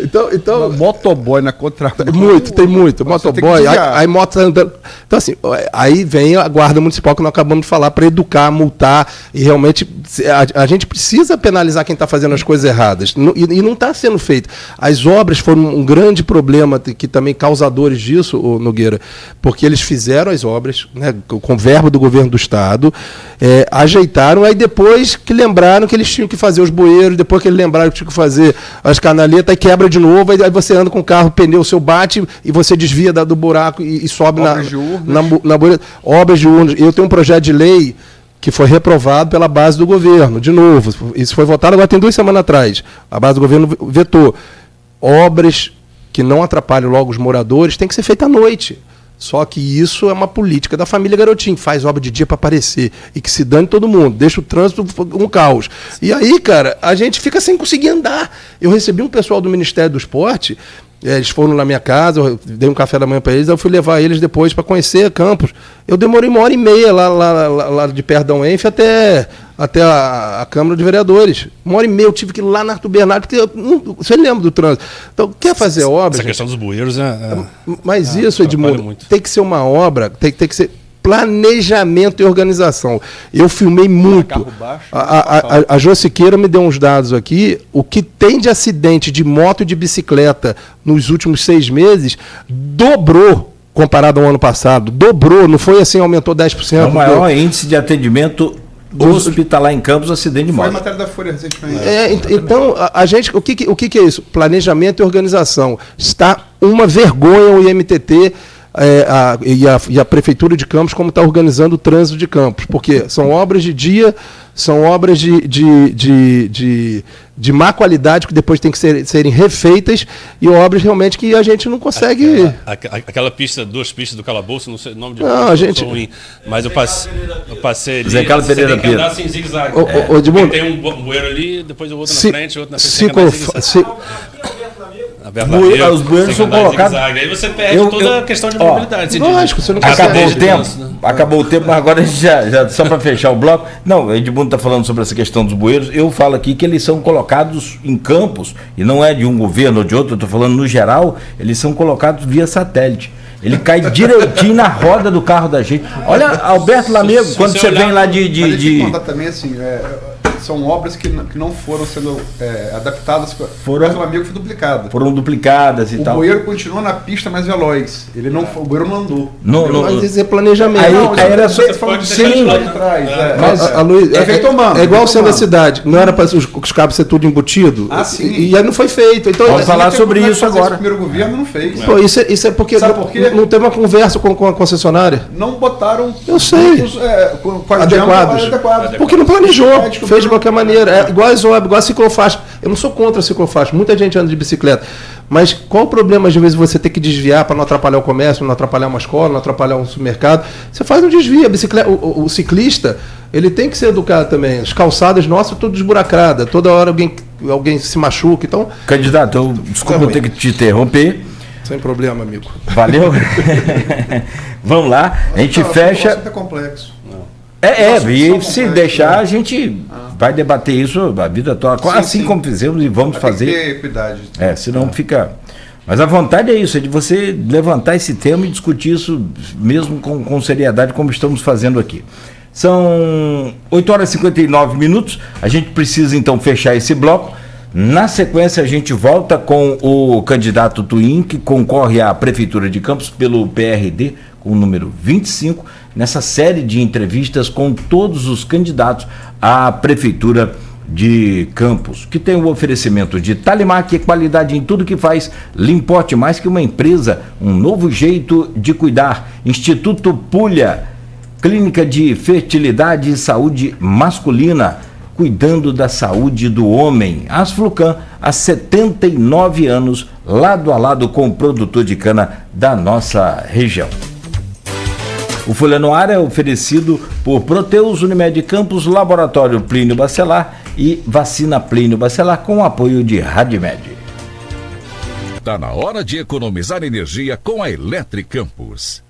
Então, motoboy na contramão. Tem muito. Motoboy, aí moto andando. Então, assim, aí vem a Guarda Municipal que nós acabamos de falar para educar, multar. E realmente a gente precisa penalizar quem está fazendo as coisas erradas. E não está sendo feito. As obras foram um grande problema, que também causadores disso, Nogueira, porque eles fizeram as obras, né, com verba do governo do Estado, ajeitaram, aí depois que lembraram que eles tinham que fazer os bueiros, depois que eles lembraram que tinham que fazer as canaletas, aí quebra de novo, aí você anda com o carro, o pneu seu bate e você desvia do buraco e sobe na bueira. Obras de urnas. Eu tenho um projeto de lei que foi reprovado pela base do governo. De novo, isso foi votado agora tem 2 semanas atrás. A base do governo vetou. Obras que não atrapalham logo os moradores tem que ser feita à noite. Só que isso é uma política da família Garotinho, faz obra de dia para aparecer e que se dane todo mundo, deixa o trânsito um caos. E aí, cara, a gente fica sem conseguir andar. Eu recebi um pessoal do Ministério do Esporte, eles foram na minha casa, eu dei um café da manhã para eles, eu fui levar eles depois para conhecer Campos. Eu demorei 1h30 lá de perto da UENF até a Câmara de Vereadores. 1h30 eu tive que ir lá na Arthur Bernardo, porque você lembra do trânsito. Então, quer fazer obra... Essa questão dos bueiros Mas isso, Edmundo, tem que ser uma obra, tem que ser planejamento e organização. Eu filmei muito. A Jô Siqueira me deu uns dados aqui. O que tem de acidente de moto e de bicicleta nos últimos 6 meses dobrou comparado ao ano passado. Dobrou, não foi assim, aumentou 10%. É o maior índice de atendimento hospitalar em Campos, acidente de moto. Foi a matéria da Folha recentemente. Então, a gente, o que é isso? Planejamento e organização. Está uma vergonha o IMTT e a Prefeitura de Campos como está organizando o trânsito de Campos, porque são obras de dia, são obras de má qualidade que depois tem que serem refeitas e obras realmente que a gente não consegue... Aquela pista, 2 pistas do calabouço, não sei o nome de... Não, a gente... ruim, mas eu passei ali, Zé Carlos Pereira tem que andar assim, zigue-zague. Tem um bueiro ali, depois o outro na frente, o outro na frente. Os bueiros são colocados. Aí você perde toda a questão de mobilidade. Lógico, você não acabou o tempo. Acabou o tempo, mas agora a gente já só para fechar o bloco. Não, o Edmundo está falando sobre essa questão dos bueiros. Eu falo aqui que eles são colocados em campos, e não é de um governo ou de outro, eu estou falando no geral, eles são colocados via satélite. Ele cai direitinho na roda do carro da gente. Olha, Alberto Lamego, quando você vem lá Mas eu te contar também assim, são obras que não foram sendo adaptadas. Foram- O amigo foi duplicado. Foram duplicadas e O tal. bueiro continua na pista mais veloz. Ele não, o bueiro não andou. Mas isso é planejamento. Aí era só. Você pode Sim, deixar de Lá lado. de trás. Mas, a Luiz, é feito humano. é igual feito sendo da humano. cidade. Não era para os cabos ser tudo embutido? Ah, sim. E aí não foi feito. Então, Vamos falar Tem sobre que isso fazer agora. O primeiro governo não fez. pô, isso é porque Sabe por quê? não teve uma conversa com a concessionária. Não botaram. Eu sei. Com as Adequados. adequados. Porque não planejou, Médico, fez de qualquer maneira. É igual as obras, igual a ciclofaixa. Eu não sou contra a ciclofaixa, muita gente anda de bicicleta. Mas qual o problema, às vezes, você ter que desviar para não atrapalhar o comércio, não atrapalhar uma escola, não atrapalhar um supermercado? Você faz um desvio. A bicicleta, o ciclista, ele tem que ser educado também. As calçadas nossas, tudo esburacrada. Toda hora alguém se machuca. Então, Candidato, desculpa eu ter que te interromper. sem problema, amigo. Valeu? Vamos lá, a gente O fecha. assunto é complexo. E se deixar, a gente vai debater isso a vida toda, assim sim. como fizemos e vamos Mas tem fazer. que ter cuidado. Senão fica. Mas a vontade é isso, é de você levantar esse tema e discutir isso mesmo com seriedade, como estamos fazendo aqui. São 8 horas e 59 minutos, a gente precisa então fechar esse bloco. Na sequência, a gente volta com o candidato Twin, que concorre à Prefeitura de Campos pelo PRD, com o número 25, nessa série de entrevistas com todos os candidatos à Prefeitura de Campos, que tem o oferecimento de Talimac, qualidade em tudo que faz, Limporte, mais que uma empresa, um novo jeito de cuidar, Instituto Pulha, Clínica de Fertilidade e Saúde Masculina, cuidando da saúde do homem. Asflucan, há 79 anos, lado a lado com o produtor de cana da nossa região. O Folha no Ar é oferecido por Proteus, Unimed Campos, Laboratório Plínio Bacelar e Vacina Plínio Bacelar, com o apoio de Radmed. Tá na hora de economizar energia com a Eletricampos.